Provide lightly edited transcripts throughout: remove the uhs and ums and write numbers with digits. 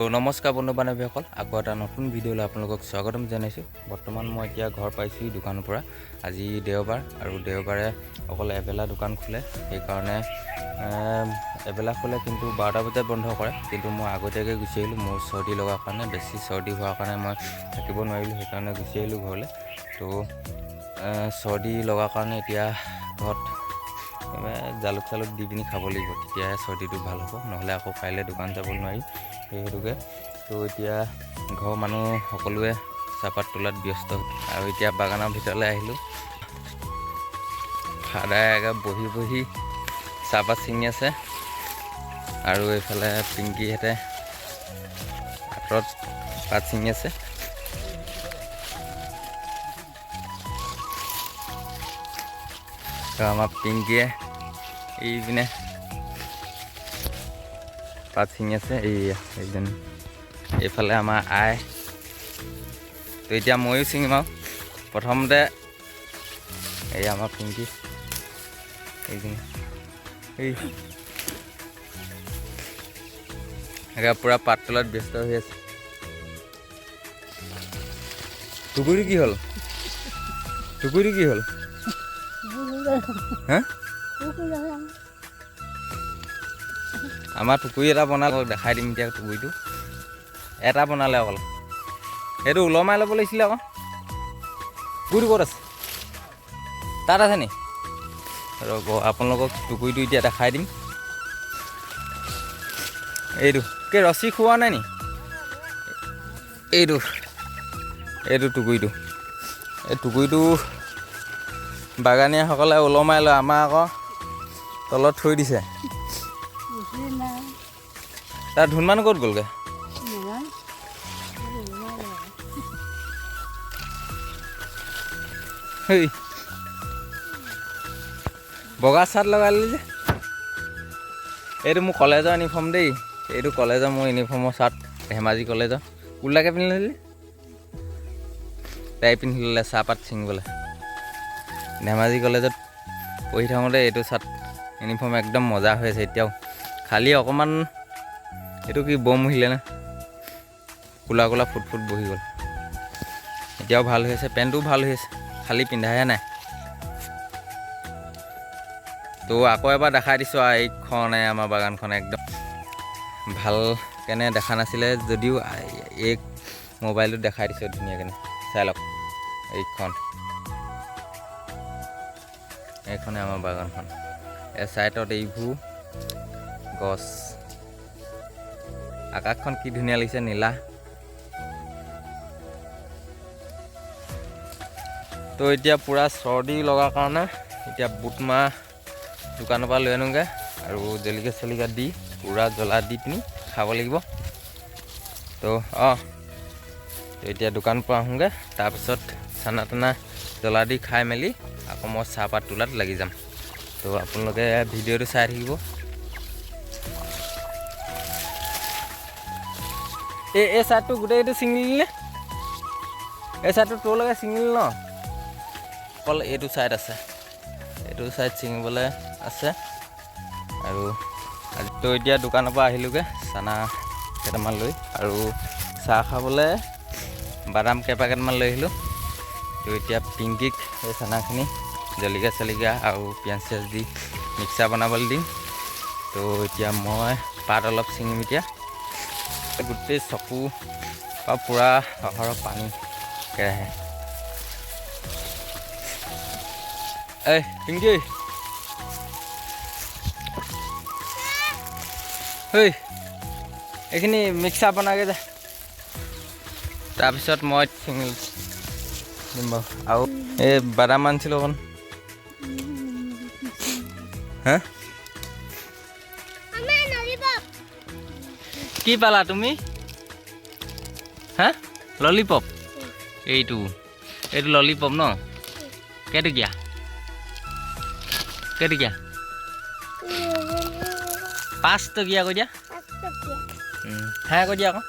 তো নমস্কাৰ বন্ধু বান্ধৱীসকল, আকৌ এটা নতুন ভিডিঅ'লৈ আপোনালোকক স্বাগতম জনাইছোঁ। বৰ্তমান মই এতিয়া ঘৰ পাইছোঁ দোকানৰ পৰা। আজি দেওবাৰ আৰু দেওবাৰে অকল এবেলা দোকান খোলে, সেইকাৰণে এবেলা খোলে কিন্তু 12টা বজাত বন্ধ কৰে। কিন্তু মই আগতীয়াকৈ গুচি আহিলোঁ, মোৰ চৰ্দি লগাৰ কাৰণে, বেছি চৰ্দি হোৱাৰ কাৰণে মই থাকিব নোৱাৰিলোঁ, সেইকাৰণে গুচি আহিলোঁ ঘৰলৈ। তো চৰ্দি লগাৰ কাৰণে এতিয়া ঘৰত জালুক চালুক দি পিনি খাব লাগিব, তেতিয়াহে চৰ্দিটো ভাল হ'ব, নহ'লে আকৌ কাইলৈ দোকান যাব নোৱাৰি। সেইটোকে তো এতিয়া ঘৰৰ মানুহ সকলোৱে চাহপাত তোলাত ব্যস্ত আৰু এতিয়া বাগানৰ ভিতৰলৈ আহিলোঁ। ফাদাৰে বহি বহি চাহপাত ছিঙি আছে আৰু এইফালে পিংকিহঁতে হাতত পাত ছিঙি আছে। তো আমাৰ পিংকিয়ে এইপিনে পাত ছিঙি আছে, এইজন এইফালে আমাৰ আই। তো এতিয়া ময়ো ছিঙিম আৰু প্ৰথমতে এই আমাৰ পিংকি এইজন পূৰা পাত তোলাত ব্যস্ত হৈ আছে। টুকুৰি কি হ'ল? টুকুৰি কি হ'ল? হা আমাৰ টুকুৰি এটা বনালে, দেখাই দিম এতিয়া। টুকুৰিটো এটা বনালে অকল, সেইটো ওলমাই ল'ব লাগিছিলে আকৌ। টুকুৰিটো ক'ত আছে? তাত আছে নি? ৰ'ব আপোনালোকক টুকুৰিটো এতিয়া দেখাই দিম। এইটো ৰছী খোৱা নাই নি? এইটো টুকুৰিটো। এই টুকুৰিটো বাগানীয়াসকলে ওলমাই লয়, আমাৰ আকৌ তলত থৈ দিছে। তাৰ ধুনমান ক'ত গ'লগৈ? হেই বগা চাৰ্ট লগাই ল'লি যে। এইটো মোৰ কলেজৰ ইউনিফৰ্ম দেই, এইটো কলেজৰ মোৰ ইউনিফৰ্মৰ চাৰ্ট, ধেমাজি কলেজৰ। উল্টাকৈ পিন্ধি ল'লি, তাই পিন্ধি ল'লে চাহপাত ছিঙিবলৈ। ধেমাজি কলেজত পঢ়ি থাকোঁতে এইটো চাৰ্ট ইউনিফৰ্ম একদম মজা হৈ আছে এতিয়াও। খালি অকণমান এইটো কি বম আহিলে নে, ক'লা ক'লা ফুট ফুট বহি গ'ল। এতিয়াও ভাল হৈ আছে, পেণ্টটোও ভাল হৈ আছে, খালি পিন্ধাহে নাই। তো আকৌ এবাৰ দেখাই দিছোঁ আৰু এইখনে আমাৰ বাগানখন একদম ভাল কেনে দেখা নাছিলে যদিও এই মোবাইলটোত দেখাই দিছোঁ ধুনীয়াকৈ, চাই লওক। এইখনে আমাৰ বাগানখন। এই চাইডত এইবোৰ গছ, আকাশখন কি ধুনীয়া লাগিছে, নীলা। তো এতিয়া পূৰা চৰ্দি লগাৰ কাৰণে এতিয়া বুটমাহ দোকানৰ পৰা লৈ আনোগৈ আৰু জলকীয়া চলিকীয়া দি পূৰা জ্বলা দি পিনি খাব লাগিব। তো এতিয়া দোকানৰ পৰা আহোঁগৈ, তাৰপিছত চানা টানা জ্বলা দি খাই মেলি আকৌ মই চাহপাত তোলাত লাগি যাম। তো আপোনালোকে ভিডিঅ'টো চাই থাকিব। এই চাইডটো গোটেইটো ছিঙিলি নে? এই চাইডটো তোৰলৈকে ছিঙিলি ন? অকল এইটো চাইড আছে, এইটো চাইড ছিঙিবলৈ আছে। আৰু আজিতো এতিয়া দোকানৰ পৰা আহিলোগৈ চানা কেইটামান লৈ, আৰু চাহ খাবলৈ বাদাম কেইপাকেটমান লৈ আহিলোঁ। তো এতিয়া পিংকিক এই চানাখিনি জলকীয়া চলকীয়া আৰু পিঁয়াজ চিয়াজ দি মিক্সাৰ বনাবলৈ দিম। তো এতিয়া মই পাত অলপ ছিঙিম। এতিয়া গোটেই চকু পৰা পূৰা অহৰহ পানী কেৰাহে। এই পিংকি, এইখিনি মিক্সাৰ বনাগে যা, তাৰপিছত মই ছিঙি দিম বাৰু। আৰু এই বাদাম আনিছিলোঁ অকণ। হা কি পালা তুমি? হা ললিপপ? এইটো ললিপপ ন? কেইটকীয়া? 5 টকীয়া কৈ দিয়া। হ্যাঁ কৈ দিয়া আকৌ।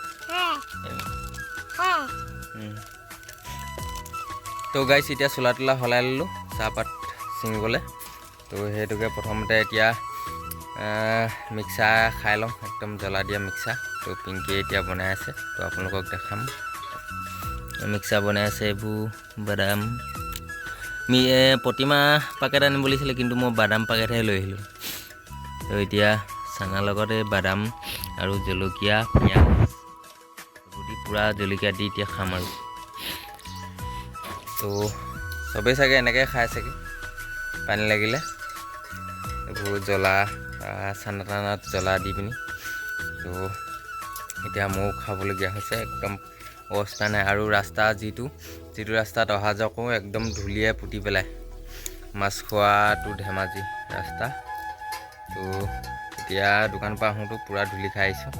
তো গাইছ এতিয়া চোলা তোলা সলাই ল'লোঁ চাহপাত ছিঙিবলৈ। তো সেইটোকে প্ৰথমতে এতিয়া মিক্সাৰ খাই লওঁ, একদম জ্বলা দিয়া মিক্সাৰ। তো পিংকিয়ে এতিয়া বনাই আছে, তো আপোনালোকক দেখাম। মিক্সাৰ বনাই আছে, এইবোৰ বাদাম প্ৰতিমা পেকেট আনিব লাগিছিলে, কিন্তু মই বাদাম পেকেটহে লৈ আহিলোঁ। তো এতিয়া চানাৰ লগত এই বাদাম আৰু জলকীয়া পিঁয়াজ এইবোৰ দি পূৰা জলকীয়া দি এতিয়া খাম আৰু। তো চবেই চাগে এনেকৈ খাই চাগে পানী লাগিলে, এইবোৰ জ্বলা চানা টানাত জ্বলা দি পিনি। তো এতিয়া ময়ো খাবলগীয়া হৈছে, একদম অৱস্থা নাই। আৰু ৰাস্তা যিটো ৰাস্তাত অহা যোৱা কৰোঁ একদম ধূলিয়ে পুতি পেলাই। মাছখোৱাটো ধেমাজি ৰাস্তা। তো এতিয়া দোকানৰ পৰা আহোঁতো পূৰা ধূলি খাই আহিছোঁ।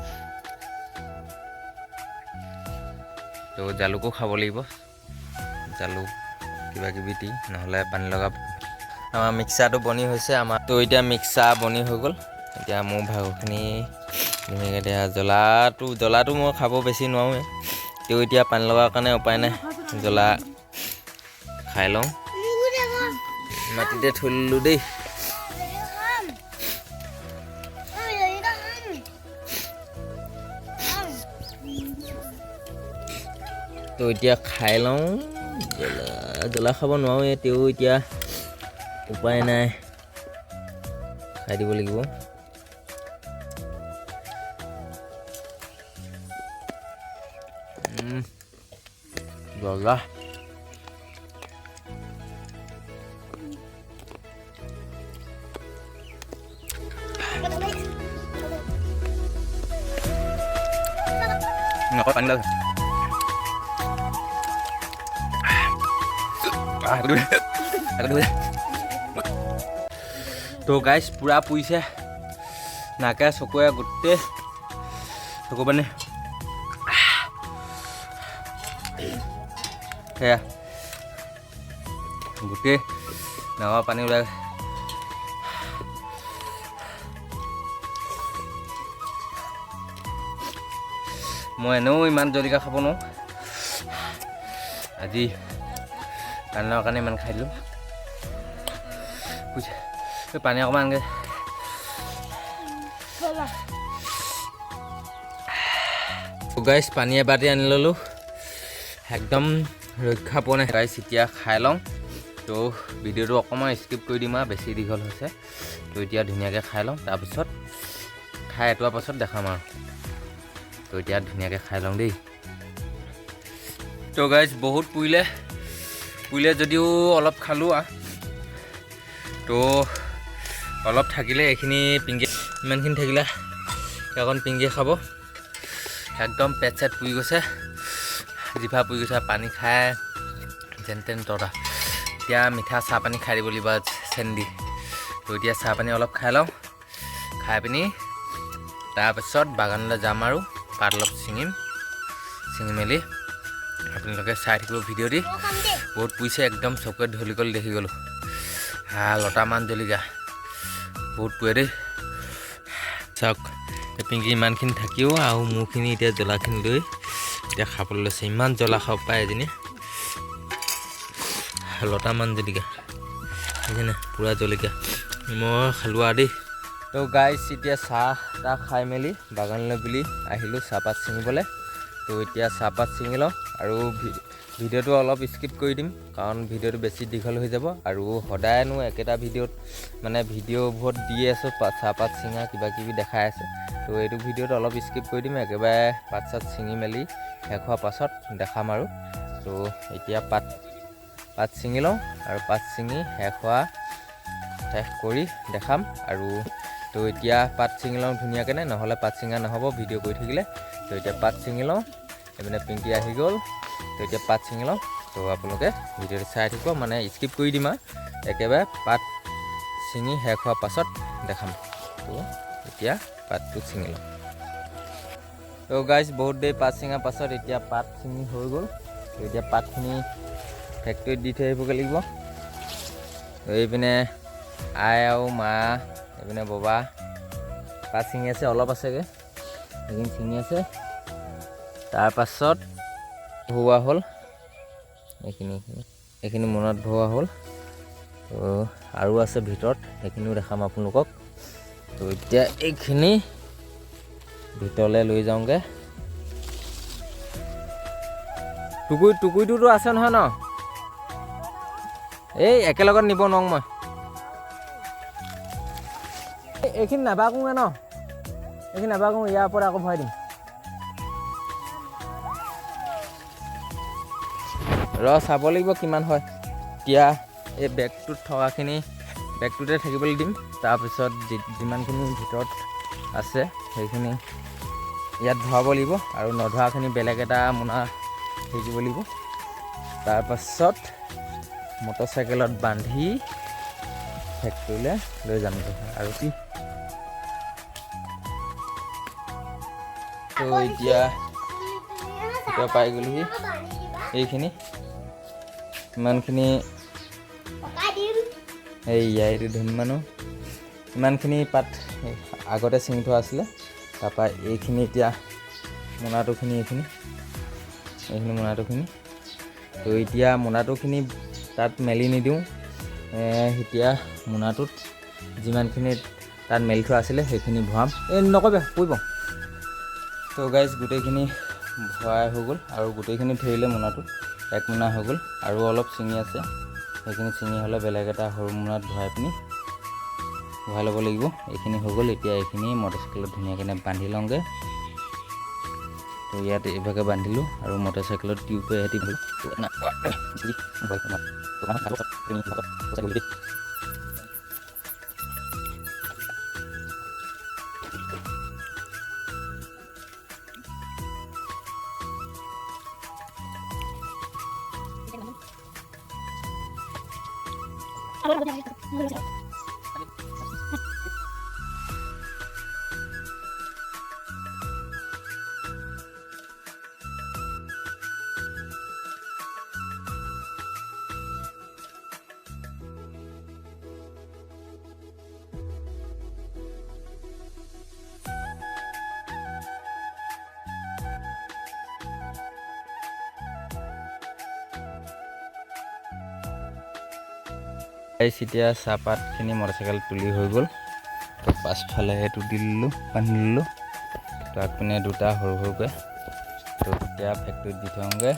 তো জালুকো খাব লাগিব, জালুক কিবা কিবি দি, নহ'লে পানী লগা। আমাৰ মিক্সাৰটো বনি হৈছে আমাৰ। তো এতিয়া মিক্সাৰ বনি হৈ গ'ল। এতিয়া মোৰ ভাগৰখিনি ধুনীয়াকৈ এতিয়া জ্বলাটো মই খাব বেছি নোৱাৰোঁৱে, তেও এতিয়া পানী লগাৰ কাৰণে উপায় নাই, জ্বলা খাই লওঁ। মাটিতে থৈ দিলোঁ দেই। তো এতিয়া খাই লওঁ, জ্বলা খাব নোৱাৰোঁৱে, তেও এতিয়া উপায় নাই, খাই দিব লাগিব। জ্বলা নকয় পানী লাগে। তো গাইজ পূৰা পুৰিছে, নাকে চকুৱে গোটেই চকু পানী। সেয়া গোটেই নাকৰ পানী ওলাই। মই এনেও ইমান জলকীয়া খাব নোৱাৰোঁ, আজি পানী লগাৰ কাৰণে ইমান খাই দিলোঁ। বুজিছে, পানী অকণমানকৈ গাইজ পানী এবাটি আনি ল'লোঁ, একদম ৰক্ষা পোৱা নাই গাইজ। এতিয়া খাই লওঁ। তো ভিডিঅ'টো অকণমান স্কিপ কৰি দিম আৰু, বেছি দীঘল হৈছে। তো এতিয়া ধুনীয়াকৈ খাই লওঁ, তাৰপিছত খাই এটোৱাৰ পাছত দেখাম আৰু। তো এতিয়া ধুনীয়াকৈ খাই লওঁ দেই। তো গাইজ বহুত পুৰিলে যদিও অলপ খালোঁ আৰু। তো অলপ থাকিলে এইখিনি পিংকি, ইমানখিনি থাকিলে অকণ পিংকিয়ে খাব। একদম পেট চেট পুৰি গৈছে, জিভা পুৰি গৈছে, পানী খাই যেন তেন তৰা। এতিয়া মিঠা চাহপানী খাই দিব লাগিব চেনি দি। তো এতিয়া চাহপানী অলপ খাই লওঁ, খাই পিনি তাৰপিছত বাগানলৈ যাম আৰু পাত অলপ ছিঙি মেলি আপোনালোকে চাই থাকিব ভিডিঅ' দি। বহুত পুৰিছে, একদম চকুৱে ঢলি গ'ল, দেখি গ'লোঁ। লতামান জলকীয়া বহুত পুৰে দেই। চাওক পিংকি ইমানখিনি থাকিও আৰু মোৰখিনি এতিয়া জ্বলাখিনি লৈ এতিয়া খাবলৈ লৈছে। ইমান জ্বলা খাব পায় এজনী, লতামান জলকীয়া সেইকাৰণে পূৰা জলকীয়া মই খালোঁ আৰু দেই। তো গাইজ এতিয়া চাহ তাহ খাই মেলি বাগানলৈ বুলি আহিলোঁ চাহপাত ছিঙিবলৈ। তো এতিয়া চাহপাত ছিঙি লওঁ আৰু ভিডিঅ'টো অলপ স্কিপ কৰি দিম, কাৰণ ভিডিঅ'টো বেছি দীঘল হৈ যাব। আৰু সদায়নো একেটা ভিডিঅ'ত মানে ভিডিঅ'বোৰত দি আছোঁ চাহপাত ছিঙা কিবা কিবি দেখাই আছোঁ। তো এইটো ভিডিঅ'ত অলপ স্কিপ কৰি দিম, একেবাৰে পাত চাত ছিঙি মেলি শেষ হোৱাৰ পাছত দেখাম আৰু। তো এতিয়া পাত ছিঙি লওঁ আৰু পাত ছিঙি শেষ কৰি দেখাম আৰু। তো এতিয়া পাত ছিঙি লওঁ ধুনীয়াকৈ, নহ'লে পাত ছিঙা নহ'ব ভিডিঅ' কৰি থাকিলে। তো এতিয়া পাত ছিঙি লওঁ, এইপিনে পিংকি আহি গ'ল। তো এতিয়া পাত ছিঙি লওঁ। তো আপোনালোকে ভিডিঅ'টো চাই থাকিব, মানে স্কিপ কৰি দিম আৰু একেবাৰে পাত ছিঙি শেষ হোৱাৰ পাছত দেখাম। তো এতিয়া পাতটো ছিঙি লওঁ। তো গাইজ বহুত দেৰি পাত ছিঙাৰ পাছত এতিয়া পাত ছিঙি হৈ গ'ল। তো এতিয়া পাতখিনি ফেক্টৰীত দি থৈ আহিবগৈ লাগিব। তো এইপিনে আই আৰু মা, এইপিনে ববা পাত ছিঙি আছে, অলপ আছেগৈ, সেইখিনি ছিঙি আছে। তাৰপাছত ভৰোৱা হ'ল, এইখিনি মনত ভৰোৱা হ'ল। তো আৰু আছে ভিতৰত, সেইখিনিও দেখাম আপোনালোকক। তো এতিয়া এইখিনি ভিতৰলৈ লৈ যাওঁগৈ। টুকুৰিটোতো আছে নহয় ন? এই একেলগত নিব নোৱাৰোঁ মই। এইখিনি নাবাকোঁগৈ ন? এইখিনি নাবাকোঁ, ইয়াৰ ওপৰত আকৌ ভৰাই দিম। চাব লাগিব কিমান হয়। এতিয়া এই বেগটোত থকাখিনি বেগটোতে থাকিবলৈ দিম। তাৰপিছত যিমানখিনি ভিতৰত আছে সেইখিনি ইয়াত ভৰাব লাগিব আৰু নধৰাখিনি বেলেগ এটা মোনা থাকিব লাগিব। তাৰপাছত মটৰচাইকেলত বান্ধি ফেক্টৰীলৈ লৈ যামগৈ। আৰু কি তো এতিয়া পাই গ'লোহি। এইখিনি ইমানখিনি এইটো ধনী মানুহ ইমানখিনি পাত আগতে ছিঙি থোৱা আছিলে। তাৰপৰা এইখিনি এতিয়া মোনাটোখিনি এইখিনি মোনাটোখিনি তো এতিয়া মোনাটোখিনি তাত মেলি নিদিওঁ। এতিয়া মোনাটোত যিমানখিনি তাত মেলি থোৱা আছিলে সেইখিনি ভৰাম। নক'বা পৰিব। তো গাইজ গোটেইখিনি ভৰাই হৈ গ'ল আৰু গোটেইখিনি ধৰিলে মোনাটোত এক মোনা হৈ গ'ল। আৰু অলপ ছিঙি আছে, সেইখিনি ছিঙি হ'লে বেলেগ এটা সৰু মোনাত ভৰাই ল'ব লাগিব। এইখিনি হৈ গ'ল। এতিয়া এইখিনি মটৰচাইকেলত ধুনীয়াকৈ বান্ধি লওঁগৈ। তো ইয়াত এইভাগে বান্ধিলোঁ আৰু মটৰচাইকেলত টিউবে সিহঁতি এতিয়া চাহপাতখিনি মটৰচাইকেলত তুলি হৈ গ'ল। তো পাছফালে সেইটো দি দিলোঁ, বান্ধি দিলোঁ। তো আগপিনে দুটা সৰু সৰুকৈ। তো এতিয়া ফেক্টৰীত দি থওঁগৈ।